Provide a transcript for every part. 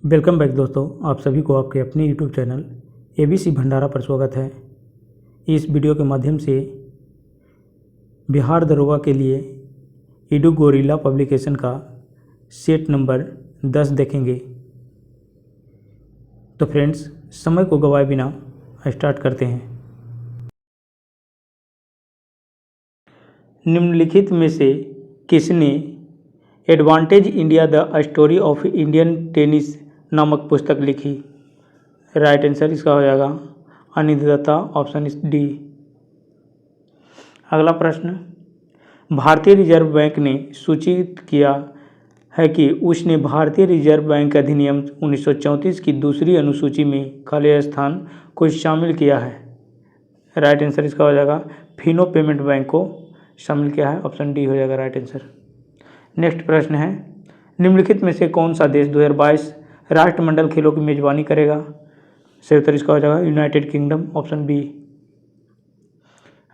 Welcome back दोस्तों, आप सभी को आपके अपने यूट्यूब चैनल ABC भंडारा पर स्वागत है। इस वीडियो के माध्यम से बिहार दरोगा के लिए ईडू गोरिल्ला पब्लिकेशन का सेट नंबर 10 देखेंगे। तो फ्रेंड्स, समय को गवाए बिना स्टार्ट करते हैं। निम्नलिखित में से किसने advantage India the story of Indian tennis नामक पुस्तक लिखी? राइट आंसर इसका हो जाएगा अनिल दत्ता, ऑप्शन डी। अगला प्रश्न, भारतीय रिजर्व बैंक ने सूचित किया है कि उसने भारतीय रिजर्व बैंक अधिनियम 1934 की दूसरी अनुसूची में खाली स्थान को शामिल किया है। राइट आंसर इसका हो जाएगा फिनो पेमेंट बैंक को शामिल किया है, ऑप्शन डी हो जाएगा राइट आंसर। नेक्स्ट प्रश्न है, निम्नलिखित में से कौन सा देश 2022 राष्ट्रमंडल खेलों की मेजबानी करेगा? सही उत्तर इसका हो जाएगा यूनाइटेड किंगडम, ऑप्शन बी।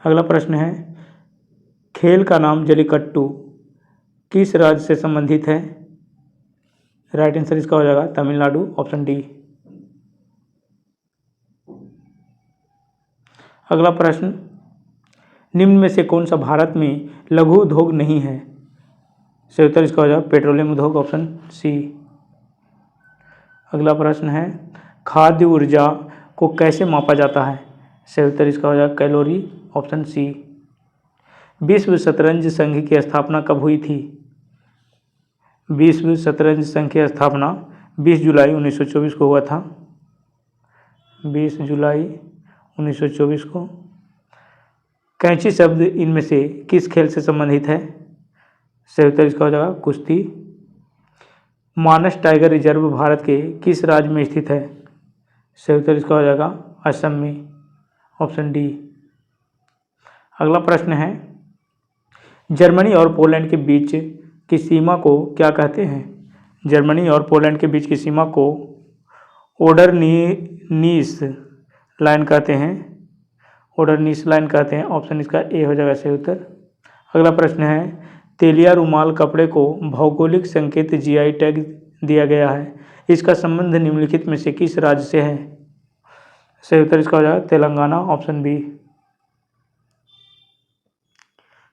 अगला प्रश्न है, खेल का नाम जल्लीकट्टू किस राज्य से संबंधित है? राइट आंसर इसका हो जाएगा तमिलनाडु, ऑप्शन डी। अगला प्रश्न, निम्न में से कौन सा भारत में लघु उद्योग नहीं है? सही उत्तर इसका हो जाएगा पेट्रोलियम उद्योग, ऑप्शन सी। अगला प्रश्न है, खाद्य ऊर्जा को कैसे मापा जाता है? सही उत्तर इसका हो जाएगा कैलोरी, ऑप्शन सी। विश्व शतरंज संघ की स्थापना कब हुई थी? विश्व शतरंज संघ की स्थापना 20 जुलाई 1924 को हुआ था। 20 जुलाई 1924 को। कैंची शब्द इनमें से किस खेल से संबंधित है? सही उत्तर इसका हो जाएगा कुश्ती। मानस टाइगर रिजर्व भारत के किस राज्य में स्थित है? सही उत्तर इसका हो जाएगा असम में, ऑप्शन डी। अगला प्रश्न है, जर्मनी और पोलैंड के बीच की सीमा को क्या कहते हैं? जर्मनी और पोलैंड के बीच की सीमा को ओडरनीस लाइन कहते हैं, ओडरनीस लाइन कहते हैं, ऑप्शन इसका ए हो जाएगा सही उत्तर। अगला प्रश्न है, तेलिया रुमाल कपड़े को भौगोलिक संकेत GI टैग दिया गया है, इसका संबंध निम्नलिखित में से किस राज्य से है? सही उत्तर इसका हो जाएगा तेलंगाना, ऑप्शन बी।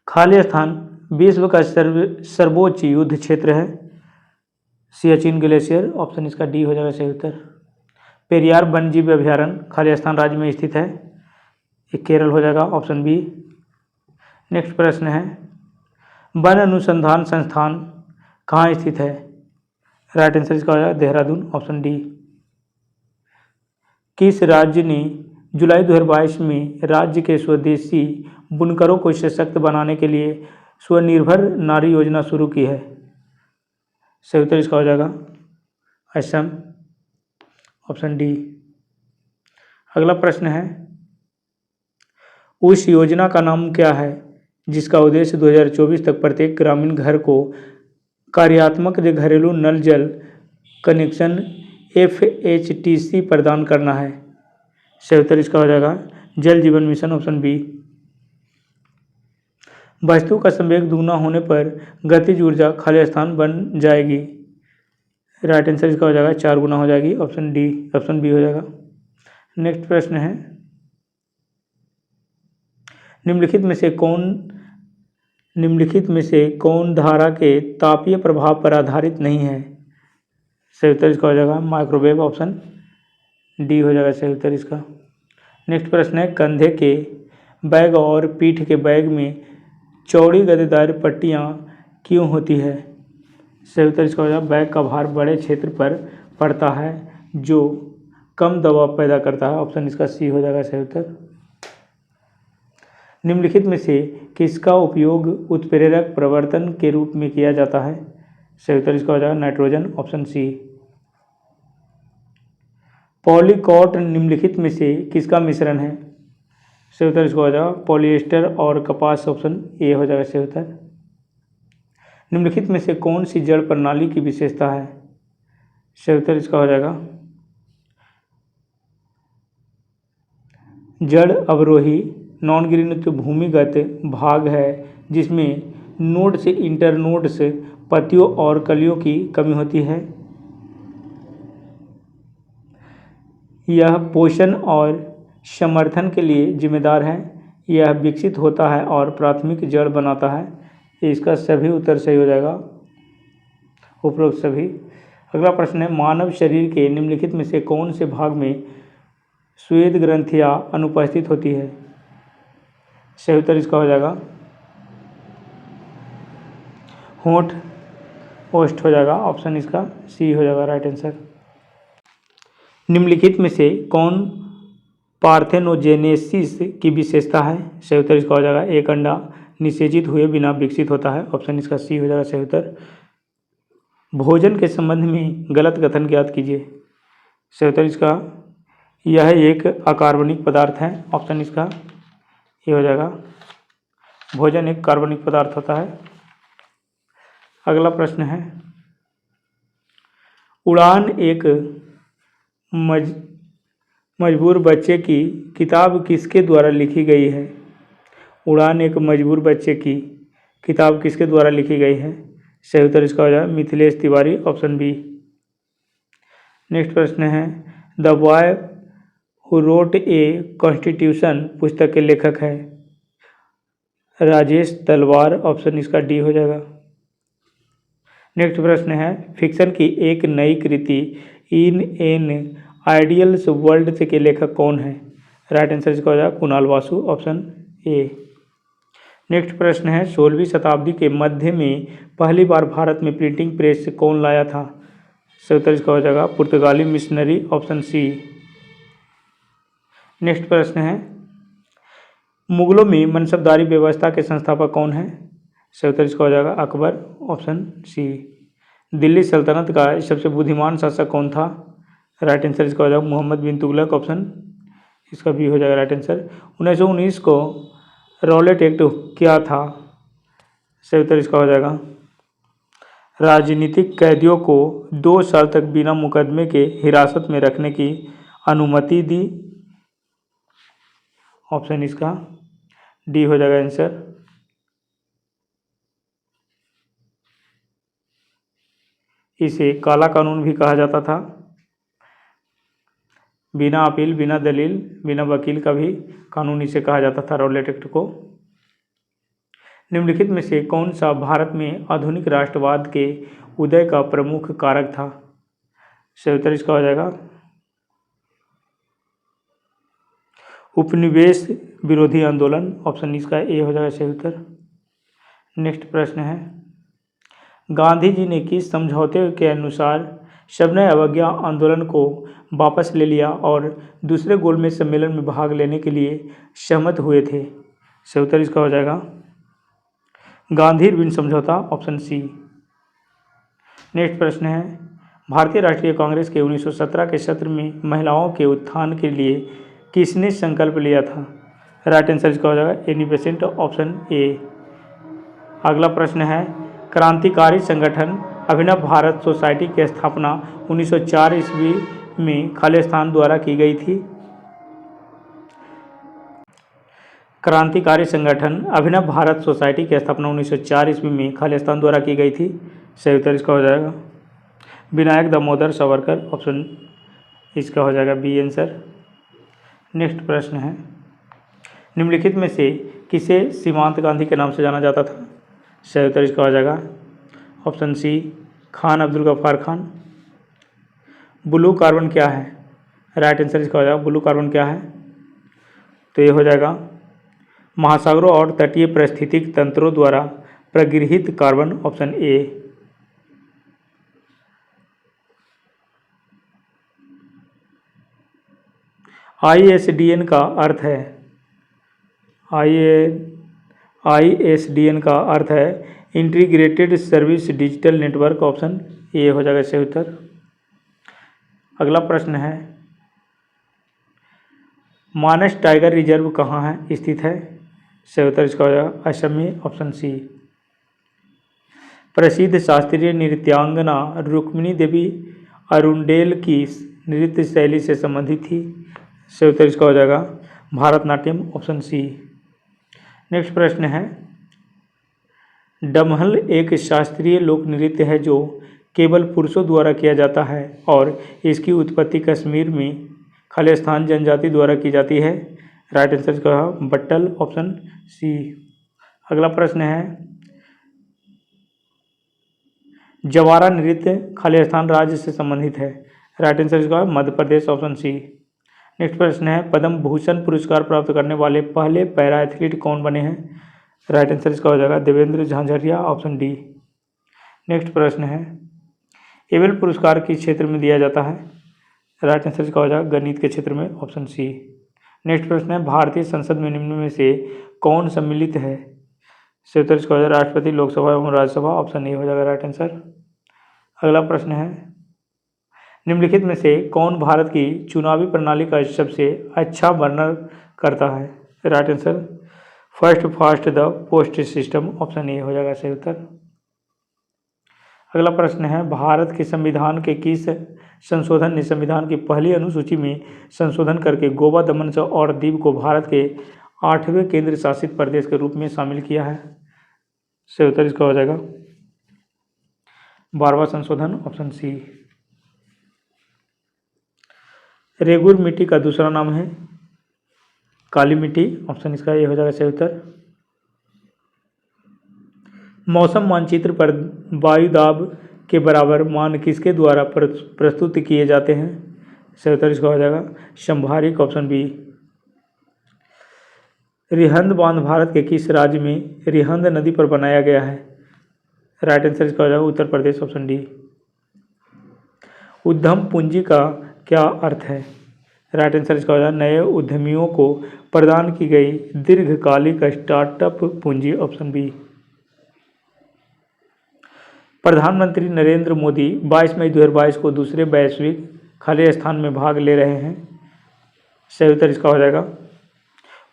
खाली स्थान विश्व का सर्वोच्च युद्ध क्षेत्र है, सियाचिन ग्लेशियर, ऑप्शन इसका डी हो जाएगा सही उत्तर। पेरियार वन्यजीव अभयारण्य खाली स्थान राज्य में स्थित है, ये केरल हो जाएगा, ऑप्शन बी। नेक्स्ट प्रश्न है, वन अनुसंधान संस्थान कहाँ स्थित है? राइट आंसर इसका हो जाएगा देहरादून, ऑप्शन डी। किस राज्य ने जुलाई 2022 में राज्य के स्वदेशी बुनकरों को सशक्त बनाने के लिए स्वनिर्भर नारी योजना शुरू की है? सही उत्तर इसका हो जाएगा असम, ऑप्शन डी। अगला प्रश्न है, उस योजना का नाम क्या है जिसका उद्देश्य 2024 तक प्रत्येक ग्रामीण घर को कार्यात्मक घरेलू नल जल कनेक्शन FHTC प्रदान करना है? सही उत्तर इसका हो जाएगा जल जीवन मिशन, ऑप्शन बी। वस्तु का संवेग दुगना होने पर गतिज ऊर्जा खाली स्थान बन जाएगी। राइट आंसर इसका हो जाएगा 4 गुना हो जाएगी, ऑप्शन डी, ऑप्शन बी हो जाएगा। नेक्स्ट प्रश्न है, निम्नलिखित में से कौन धारा के तापीय प्रभाव पर आधारित नहीं है? सही उत्तर इसका हो जाएगा माइक्रोवेव, ऑप्शन डी हो जाएगा सही उत्तर इसका। नेक्स्ट प्रश्न है, कंधे के बैग और पीठ के बैग में चौड़ी गद्देदार पट्टियाँ क्यों होती है? सही उत्तर इसका हो जाएगा बैग का भार बड़े क्षेत्र पर पड़ता है जो कम दबाव पैदा करता है, ऑप्शन इसका सी हो जाएगा सही उत्तर। निम्नलिखित में से किसका उपयोग उत्प्रेरक प्रवर्तन के रूप में किया जाता है? सही उत्तर इसका हो जाएगा नाइट्रोजन, ऑप्शन सी। पॉलीकॉट निम्नलिखित में से किसका मिश्रण है? सही उत्तर इसका हो जाएगा पॉलिएस्टर और कपास, ऑप्शन ए हो जाएगा सही उत्तर। निम्नलिखित में से कौन सी जड़ प्रणाली की विशेषता है? सही उत्तर इसका हो जाएगा जड़ अवरोही नॉन ग्रीन भूमिगत भाग है जिसमें नोड से इंटरनोड्स पत्तियों और कलियों की कमी होती है। यह पोषण और समर्थन के लिए जिम्मेदार है। यह विकसित होता है और प्राथमिक जड़ बनाता है। इसका सभी उत्तर सही हो जाएगा, उपरोक्त सभी। अगला प्रश्न है, मानव शरीर के निम्नलिखित में से कौन से भाग में श्वेत ग्रंथियां अनुपस्थित होती है? सही उत्तर इसका हो जाएगा होंठ, ओष्ठ हो जाएगा, ऑप्शन इसका सी हो जाएगा राइट आंसर। निम्नलिखित में से कौन पार्थेनोजेनेसिस की विशेषता है? सही उत्तर इसका हो जाएगा एक अंडा निषेचित हुए बिना विकसित होता है, ऑप्शन इसका सी हो जाएगा सही उत्तर। भोजन के संबंध में गलत कथन ज्ञात कीजिए। सही उत्तर इसका यह एक अकार्बनिक पदार्थ है, ऑप्शन इसका ये हो जाएगा। भोजन एक कार्बनिक पदार्थ होता है। अगला प्रश्न है, उड़ान एक मजबूर बच्चे की किताब किसके द्वारा लिखी गई है? उड़ान एक मजबूर बच्चे की किताब किसके द्वारा लिखी गई है? सही उत्तर इसका हो जाएगा Mithilesh Tiwari, option B. Next प्रश्न है, the boy who wrote a constitution पुस्तक के लेखक है? राजेश तलवार, ऑप्शन इसका डी हो जाएगा। नेक्स्ट प्रश्न है, फिक्शन की एक नई कृति इन एन आइडियल्स वर्ल्ड के लेखक कौन है? राइट आंसर इसका हो जाएगा Kunal Vasu, option A. Next प्रश्न है, 16वीं शताब्दी के मध्य में पहली बार भारत में प्रिंटिंग प्रेस कौन लाया था? सही उत्तर इसका हो जाएगा पुर्तगाली मिशनरी, ऑप्शन सी। नेक्स्ट प्रश्न है, मुगलों में मनसबदारी व्यवस्था के संस्थापक कौन है? सही उत्तर इसका हो जाएगा अकबर, ऑप्शन सी। दिल्ली सल्तनत का सबसे बुद्धिमान शासक कौन था? राइट आंसर इसका हो जाएगा मोहम्मद बिन तुगलक, ऑप्शन इसका भी हो जाएगा राइट आंसर। 1919 को रॉलेट एक्ट क्या था? सही उत्तर इसका हो जाएगा राजनीतिक कैदियों को 2 साल तक बिना मुकदमे के हिरासत में रखने की अनुमति दी, ऑप्शन इसका डी हो जाएगा आंसर। इसे काला कानून भी कहा जाता था। बिना अपील, बिना दलील, बिना वकील का भी कानून इसे कहा जाता था, रॉलेट एक्ट को। निम्नलिखित में से कौन सा भारत में आधुनिक राष्ट्रवाद के उदय का प्रमुख कारक था? सही उत्तर इसका हो जाएगा उपनिवेश विरोधी आंदोलन, ऑप्शन इसका ए हो जाएगा सही उत्तर। नेक्स्ट प्रश्न है, गांधी जी ने किस समझौते के अनुसार सविनय अवज्ञा आंदोलन को वापस ले लिया और दूसरे गोलमेज सम्मेलन में भाग लेने के लिए सहमत हुए थे? सही उत्तर इसका हो जाएगा गांधी इरविन समझौता, ऑप्शन सी। नेक्स्ट प्रश्न है, भारतीय राष्ट्रीय कांग्रेस के 1917 के सत्र में महिलाओं के उत्थान के लिए किसने संकल्प लिया था? राइट आंसर इसका हो जाएगा एनी बेसेंट, ऑप्शन ए। अगला प्रश्न है, क्रांतिकारी संगठन अभिनव भारत सोसाइटी की स्थापना 1904 ईस्वी में खालिस्तान द्वारा की गई थी। क्रांतिकारी संगठन अभिनव भारत सोसाइटी की स्थापना 1904 ईस्वी में खालिस्तान द्वारा की गई थी। सही उत्तर इसका हो जाएगा विनायक दामोदर सावरकर, ऑप्शन इसका हो जाएगा बी आंसर। नेक्स्ट प्रश्न है, निम्नलिखित में से किसे सीमांत गांधी के नाम से जाना जाता था? सही उत्तर इसका हो जाएगा option C Khan Abdul Gaffar Khan. Blue carbon क्या है? राइट आंसर इसका हो जाएगा ब्लू कार्बन क्या है? तो ये हो जाएगा महासागरों और तटीय पारिस्थितिक तंत्रों द्वारा प्रगृहित कार्बन, ऑप्शन ए। ISDN का अर्थ है ISDN का अर्थ है integrated service digital network, option A हो जाएगा सही उत्तर। अगला प्रश्न है, मानस टाइगर रिजर्व कहाँ है स्थित है? सही उत्तर इसका हो जाएगा असम में, ऑप्शन सी। प्रसिद्ध शास्त्रीय नृत्यांगना रुक्मिणी देवी अरुंडेल की नृत्य शैली से संबंधित थी। सही उत्तर इसका हो जाएगा भारतनाट्यम, ऑप्शन सी। नेक्स्ट प्रश्न है, डमहल एक शास्त्रीय लोक नृत्य है जो केवल पुरुषों द्वारा किया जाता है और इसकी उत्पत्ति खाली स्थान जनजाति द्वारा की जाती है? राइट आंसर इसका बट्टल, ऑप्शन सी। अगला प्रश्न है, जवारा नृत्य खाली स्थान राज्य से संबंधित है? राइट आंसर इसका Madhya Pradesh, option C. Next प्रश्न है, पद्म भूषण पुरस्कार प्राप्त करने वाले पहले पैरा एथलीट कौन बने हैं? राइट आंसर इसका हो जाएगा Devendra Jhajharia, option D. Next प्रश्न है, एबेल पुरस्कार किस क्षेत्र में दिया जाता है? राइट आंसर इसका हो जाएगा गणित के क्षेत्र में, ऑप्शन सी। नेक्स्ट प्रश्न है, भारतीय संसद में निम्न में से कौन सम्मिलित है? इसका उत्तर इसका हो जाएगा राष्ट्रपति, लोकसभा एवं राज्यसभा, ऑप्शन ए हो जाएगा राइट आंसर। अगला प्रश्न है, निम्नलिखित में से कौन भारत की चुनावी प्रणाली का सबसे अच्छा वर्णन करता है? Right answer first fast the post system, option A हो जाएगा सही उत्तर। अगला प्रश्न है, भारत के संविधान के किस संशोधन ने संविधान की पहली अनुसूची में संशोधन करके गोवा, दमन और दीव को भारत के 8वें केंद्र शासित प्रदेश के रूप में शामिल किया है? सही उत्तर इसका हो जाएगा 12वां संशोधन, ऑप्शन सी। रेगुर मिट्टी का दूसरा नाम है काली मिट्टी, ऑप्शन इसका ये हो जाएगा सही उत्तर। मौसम मानचित्र पर वायु दाब के बराबर मान किसके द्वारा प्रस्तुत किए जाते हैं? सही उत्तर इसका हो जाएगा संभारिक, ऑप्शन बी। रिहंद बांध भारत के किस राज्य में रिहंद नदी पर बनाया गया है? राइट आंसर इसका हो जाएगा उत्तर प्रदेश, ऑप्शन डी। उद्यम पूंजी का क्या अर्थ है? राइट आंसर इसका हो जाएगा नए उद्यमियों को प्रदान की गई दीर्घकालिक स्टार्टअप पूंजी, ऑप्शन बी। प्रधानमंत्री नरेंद्र मोदी 22 मई 2022 को दूसरे वैश्विक खाली स्थान में भाग ले रहे हैं? सही उत्तर इसका हो जाएगा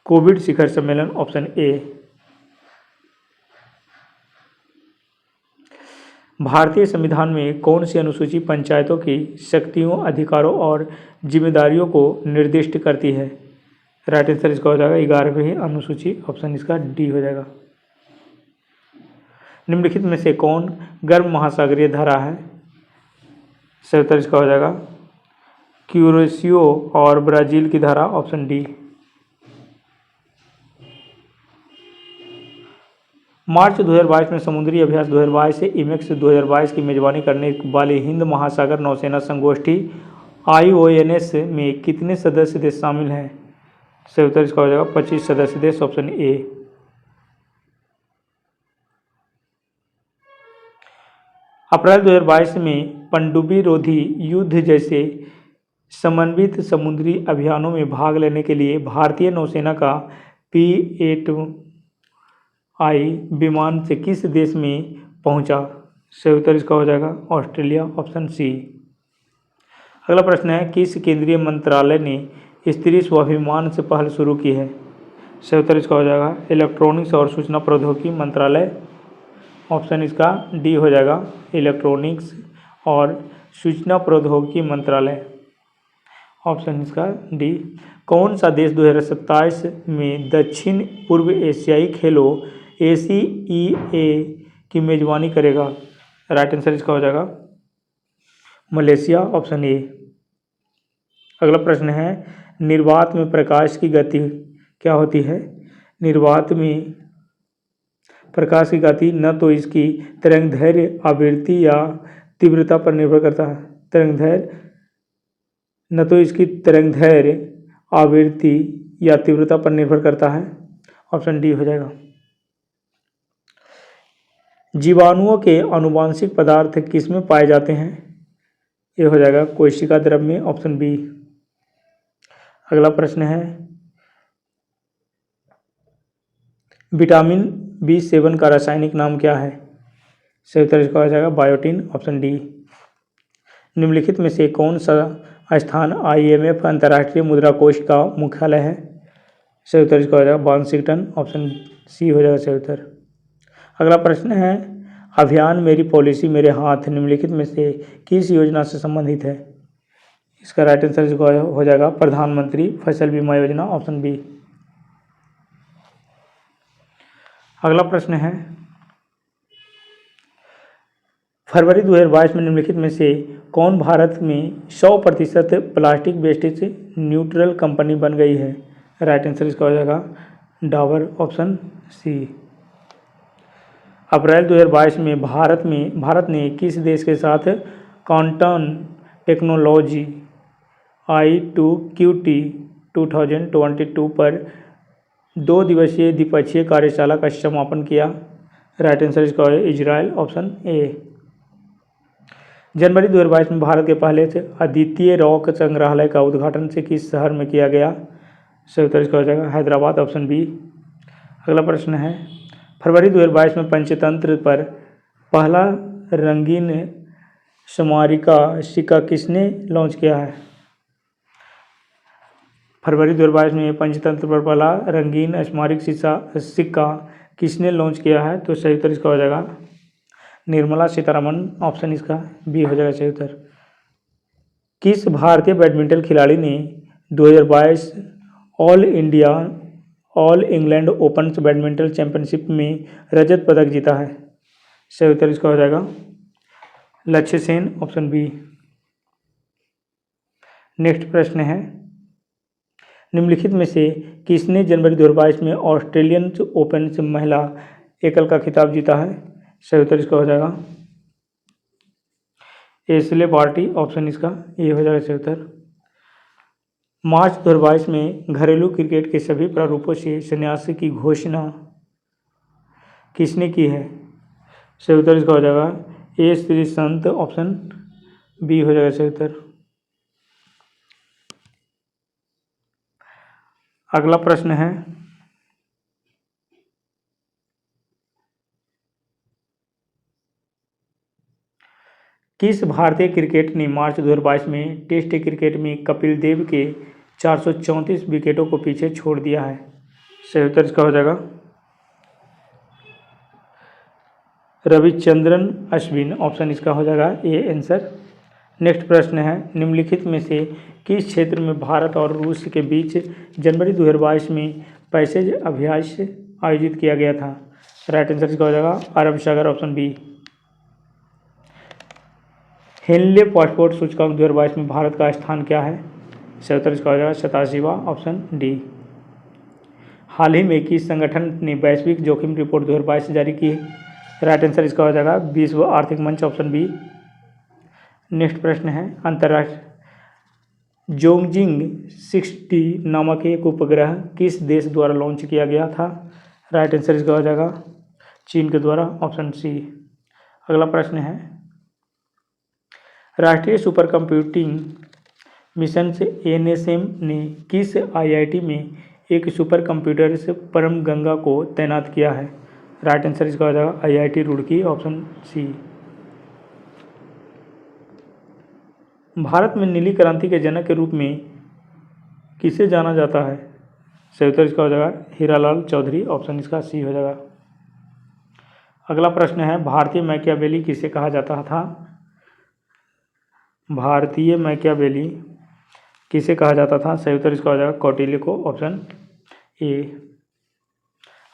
कोविड शिखर सम्मेलन, ऑप्शन ए। भारतीय संविधान में कौन सी अनुसूची पंचायतों की शक्तियों, अधिकारों और जिम्मेदारियों को निर्दिष्ट करती है? राइट आंसर इसका हो जाएगा 11वीं अनुसूची, ऑप्शन इसका डी हो जाएगा। निम्नलिखित में से कौन गर्म महासागरीय धारा है? सही उत्तर इसका हो जाएगा क्यूरेसियो और ब्राजील की धारा, ऑप्शन डी। मार्च 2022 में समुद्री अभ्यास 2022 से इमेक्स 2022 की मेजबानी करने वाली हिंद महासागर नौसेना संगोष्ठी IONS में कितने सदस्य देश शामिल हैं? सही उत्तर इसका हो जाएगा 25 सदस्य देश, ऑप्शन ए। अप्रैल 2022 में पनडुब्बी रोधी युद्ध जैसे समन्वित समुद्री अभियानों में भाग लेने के लिए भारतीय नौसेना का P-8I विमान से किस देश में पहुंचा? सही उत्तर इसका हो जाएगा ऑस्ट्रेलिया, ऑप्शन सी। अगला प्रश्न है, किस केंद्रीय मंत्रालय ने स्त्री स्वाभिमान से पहल शुरू की है? सही उत्तर इसका हो जाएगा इलेक्ट्रॉनिक्स और सूचना प्रौद्योगिकी मंत्रालय, ऑप्शन इसका डी हो जाएगा इलेक्ट्रॉनिक्स और सूचना प्रौद्योगिकी मंत्रालय, ऑप्शन इसका डी। कौन सा देश 2027 में दक्षिण पूर्व एशियाई खेलों ACEA की मेजबानी करेगा? राइट आंसर इसका हो जाएगा मलेशिया, ऑप्शन ए। अगला प्रश्न है, निर्वात में प्रकाश की गति क्या होती है? निर्वात में प्रकाश की गति न तो इसकी तरंगदैर्घ्य, आवृत्ति या तीव्रता पर निर्भर करता है। न तो इसकी तरंगदैर्घ्य, आवृत्ति या तीव्रता पर निर्भर करता है, ऑप्शन डी हो जाएगा। जीवाणुओं के आनुवांशिक पदार्थ किसमें पाए जाते हैं? ये हो जाएगा कोशिका द्रव्य में, ऑप्शन बी। अगला प्रश्न है, विटामिन B7 का रासायनिक नाम क्या है? सही उत्तर इसका हो जाएगा बायोटिन, ऑप्शन डी। निम्नलिखित में से कौन सा स्थान IMF अंतर्राष्ट्रीय मुद्रा कोष का मुख्यालय है? सही उत्तर इसका हो जाएगा वाशिंगटन, ऑप्शन सी हो जाएगा सही उत्तर। अगला प्रश्न है, अभियान मेरी पॉलिसी मेरे हाथ निम्नलिखित में से किस योजना से संबंधित है? इसका राइट आंसर हो जाएगा प्रधानमंत्री फसल बीमा योजना, ऑप्शन बी। अगला प्रश्न है, फरवरी 2022 में निम्नलिखित में से कौन भारत में 100% प्लास्टिक वेस्टेज न्यूट्रल कंपनी बन गई है? राइट आंसर इसका हो जाएगा डाबर, ऑप्शन सी। अप्रैल 2022 में भारत ने किस देश के साथ क्वांटम टेक्नोलॉजी I2QT 2022 पर 2 दिवसीय द्विपक्षीय कार्यशाला का समापन किया? राइट आंसर इसका है इजराइल, ऑप्शन ए। जनवरी 2022 में भारत के पहले से अद्वितीय रॉक संग्रहालय का उद्घाटन से किस शहर में किया गया? सही उत्तर इसका हो जाएगा हैदराबाद, ऑप्शन बी। अगला प्रश्न है, फरवरी 2022 में पंचतंत्र पर पहला रंगीन स्मारिका सिक्का किसने लॉन्च किया है? फरवरी 2022 में पंचतंत्र पर पहला रंगीन स्मारिक सिक्का किसने लॉन्च किया है? तो सही उत्तर इसका हो जाएगा निर्मला सीतारमण, ऑप्शन इसका बी हो जाएगा सही उत्तर। किस भारतीय बैडमिंटन खिलाड़ी ने 2022 all England open badminton championship में रजत पदक जीता है? सही उत्तर इसका हो जाएगा लक्ष्य सेन, ऑप्शन बी। नेक्स्ट प्रश्न है, निम्नलिखित में से किसने जनवरी 2022 में ऑस्ट्रेलियन ओपन से महिला एकल का खिताब जीता है? सही उत्तर इसका हो जाएगा एशले बार्टी, ऑप्शन इसका ये हो जाएगा सही उत्तर। मार्च 2022 में घरेलू क्रिकेट के सभी प्रारूपों से संन्यास की घोषणा किसने की है? सही उत्तर इसका हो जाएगा ए श्रीसंत, ऑप्शन बी हो जाएगा सही उत्तर। अगला प्रश्न है, किस भारतीय क्रिकेट ने मार्च 2022 में टेस्ट क्रिकेट में कपिल देव के 434 विकेटों को पीछे छोड़ दिया है? सही उत्तर इसका हो जाएगा रविचंद्रन अश्विन, ऑप्शन इसका हो जाएगा ए आंसर। नेक्स्ट प्रश्न है, निम्नलिखित में से किस क्षेत्र में भारत और रूस के बीच जनवरी 2022 में पैसेज अभ्यास आयोजित किया गया था? राइट आंसर इसका हो जाएगा अरब सागर, ऑप्शन बी। हेनले पासपोर्ट सूचकांक 2022 में भारत का स्थान क्या है? सही उत्तर इसका हो जाएगा 87वां, ऑप्शन डी। हाल ही में किस संगठन ने वैश्विक जोखिम रिपोर्ट 2022 जारी की है? राइट आंसर इसका हो जाएगा विश्व आर्थिक मंच, ऑप्शन बी। नेक्स्ट प्रश्न है, अंतर्राष्ट्रीय जोंगजिंग 60 नामक एक उपग्रह किस देश द्वारा लॉन्च किया गया था? राइट आंसर इसका हो जाएगा चीन के द्वारा, ऑप्शन सी। अगला प्रश्न है, राष्ट्रीय सुपर कंप्यूटिंग मिशन से NSM ने किस IIT में एक सुपर कंप्यूटर से परम गंगा को तैनात किया है? राइट आंसर इसका हो जाएगा IIT Roorkee, option C. Bharat में नीली क्रांति के जनक के रूप में किसे जाना जाता है? सही उत्तर इसका हो जाएगा हीरालाल चौधरी, ऑप्शन इसका सी हो जाएगा। अगला प्रश्न है, भारतीय मैकियावेली किसे कहा जाता था? भारतीय मैकियावेली किसे कहा जाता था? सही उत्तर इसका हो जाएगा कौटिल्य को, ऑप्शन ए।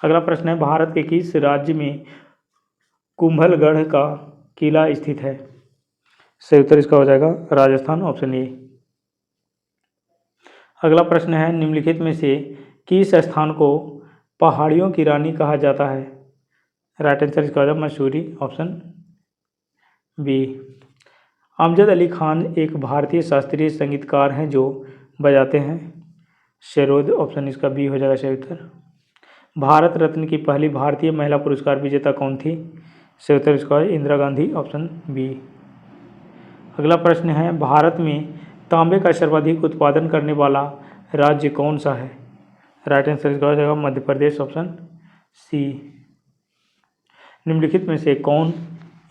अगला प्रश्न है, भारत के किस राज्य में कुंभलगढ़ का किला स्थित है? सही उत्तर इसका हो जाएगा राजस्थान, ऑप्शन ए। अगला प्रश्न है, निम्नलिखित में से किस स्थान को पहाड़ियों की रानी कहा जाता है? राइट आंसर इसका हो जाएगा मसूरी, ऑप्शन बी। अमजद अली खान एक भारतीय शास्त्रीय संगीतकार हैं जो बजाते हैं सरोद, ऑप्शन इसका बी हो जाएगा सही उत्तर। भारत रत्न की पहली भारतीय महिला पुरस्कार विजेता कौन थी? सही उत्तर इसका है इंदिरा गांधी, ऑप्शन बी। अगला प्रश्न है, भारत में तांबे का सर्वाधिक उत्पादन करने वाला राज्य कौन सा है? राइट आंसर इसका हो जाएगा मध्य प्रदेश, ऑप्शन सी। निम्नलिखित में से कौन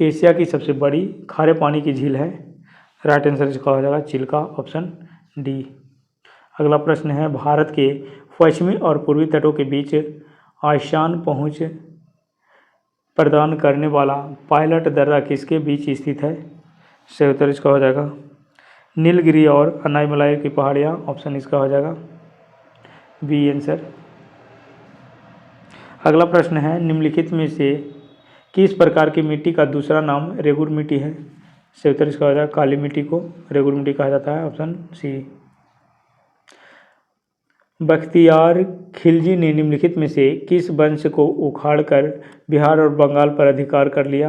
एशिया की सबसे बड़ी खारे पानी की झील है? राइट आंसर इसका हो जाएगा चिल्का, ऑप्शन डी। अगला प्रश्न है, भारत के पश्चिमी और पूर्वी तटों के बीच आसान पहुंच प्रदान करने वाला पायलट दर्रा किसके बीच स्थित है? सही उत्तर इसका हो जाएगा नीलगिरी और अनाईमलाई की पहाड़ियाँ, ऑप्शन इसका हो जाएगा बी आंसर। अगला प्रश्न है, निम्नलिखित में से किस प्रकार की मिट्टी का दूसरा नाम रेगुर मिट्टी है? सही उत्तर इसका हो जाएगा काली मिट्टी को रेगुर मिट्टी कहा जाता है, ऑप्शन सी। बख्तियार खिलजी ने निम्नलिखित में से किस वंश को उखाड़कर बिहार और बंगाल पर अधिकार कर लिया?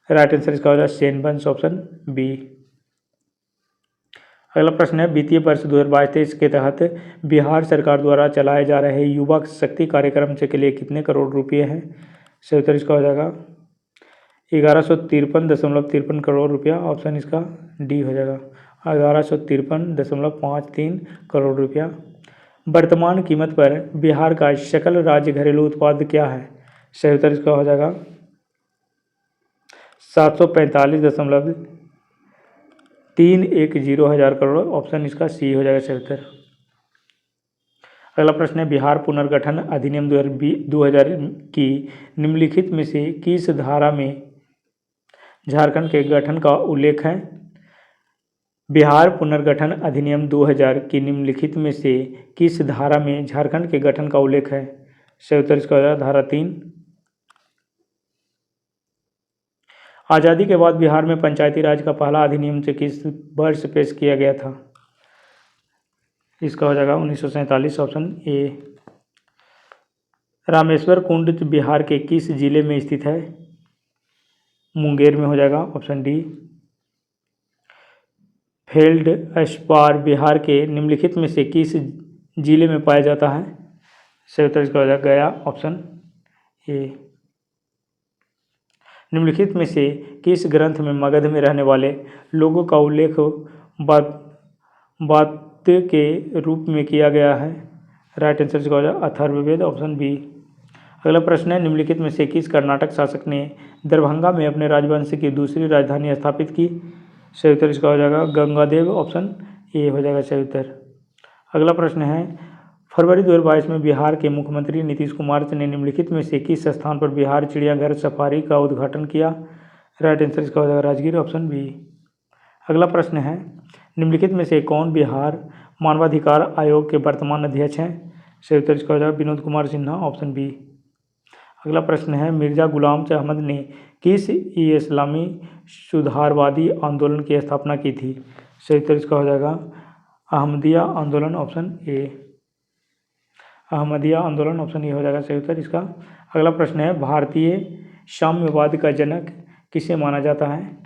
राइट आंसर इसका हो जाएगा सेन वंश, ऑप्शन बी। अगला प्रश्न है वित्तीय वर्ष 2022-23 के तहत बिहार सरकार द्वारा चलाए जा रहे युवा शक्ति कार्यक्रम के लिए कितने करोड़ रुपए हैं? सही उत्तर इसका हो जाएगा 1153.53 करोड़ रुपया, ऑप्शन इसका डी हो जाएगा 1153.53 करोड़ रुपया। वर्तमान कीमत पर बिहार का सकल राज्य घरेलू उत्पाद क्या है? सही उत्तर इसका हो जाएगा 745.310 हज़ार करोड़, ऑप्शन इसका सी हो जाएगा सही उत्तर। अगला प्रश्न है बिहार पुनर्गठन अधिनियम 2000 की निम्नलिखित में से किस धारा में झारखंड के गठन का उल्लेख है? बिहार पुनर्गठन अधिनियम 2000 की निम्नलिखित में से किस धारा में झारखंड के गठन का उल्लेख है? सही उत्तर इसका हो जाएगा धारा 3। आज़ादी के बाद बिहार में पंचायती राज का पहला अधिनियम से किस वर्ष पेश किया गया था? इसका हो जाएगा 1947, ऑप्शन ए। रामेश्वर कुंड बिहार के किस जिले में स्थित है? मुंगेर में हो जाएगा, option D. Failed spar Bihar के निम्नलिखित में से किस जिले में पाया जाता है? सही उत्तर इसका हो जाएगा गया, ऑप्शन ए। निम्नलिखित में से किस ग्रंथ में मगध में रहने वाले लोगों का उल्लेख बात के रूप में किया गया है? राइट आंसर इसका हो जाएगा अथर्ववेद, ऑप्शन बी। अगला प्रश्न है निम्नलिखित में से किस कर्नाटक शासक ने दरभंगा में अपने राजवंश की दूसरी राजधानी स्थापित की? सही उत्तर इसका हो जाएगा गंगादेव, ऑप्शन ए हो जाएगा सही उत्तर। अगला प्रश्न है फरवरी 2022 में बिहार के मुख्यमंत्री नीतीश कुमार ने निम्नलिखित में से किस स्थान पर बिहार चिड़ियाघर सफारी का उद्घाटन किया? राइट आंसर इसका हो जाएगा राजगीर, ऑप्शन बी। अगला प्रश्न है निम्नलिखित में से कौन बिहार मानवाधिकार आयोग के वर्तमान अध्यक्ष हैं? सही उत्तर इसका हो जाएगा विनोद कुमार सिन्हा, ऑप्शन बी। अगला प्रश्न है मिर्जा गुलाम अहमद ने किस इस्लामी सुधारवादी आंदोलन की स्थापना की थी? सही उत्तर इसका हो जाएगा अहमदिया आंदोलन, ऑप्शन ए। अहमदिया आंदोलन, ऑप्शन ए हो जाएगा सही उत्तर इसका। अगला प्रश्न है भारतीय साम्यवाद का जनक किसे माना जाता है?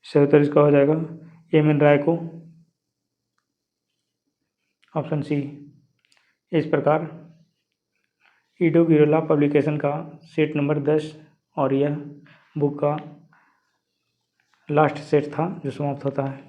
सही उत्तर इसका हो जाएगा एम.एन. राय को, ऑप्शन सी। इस प्रकार ईडो गिरोला पब्लिकेशन का सेट नंबर 10 और यह बुक का लास्ट सेट था जो समाप्त होता है।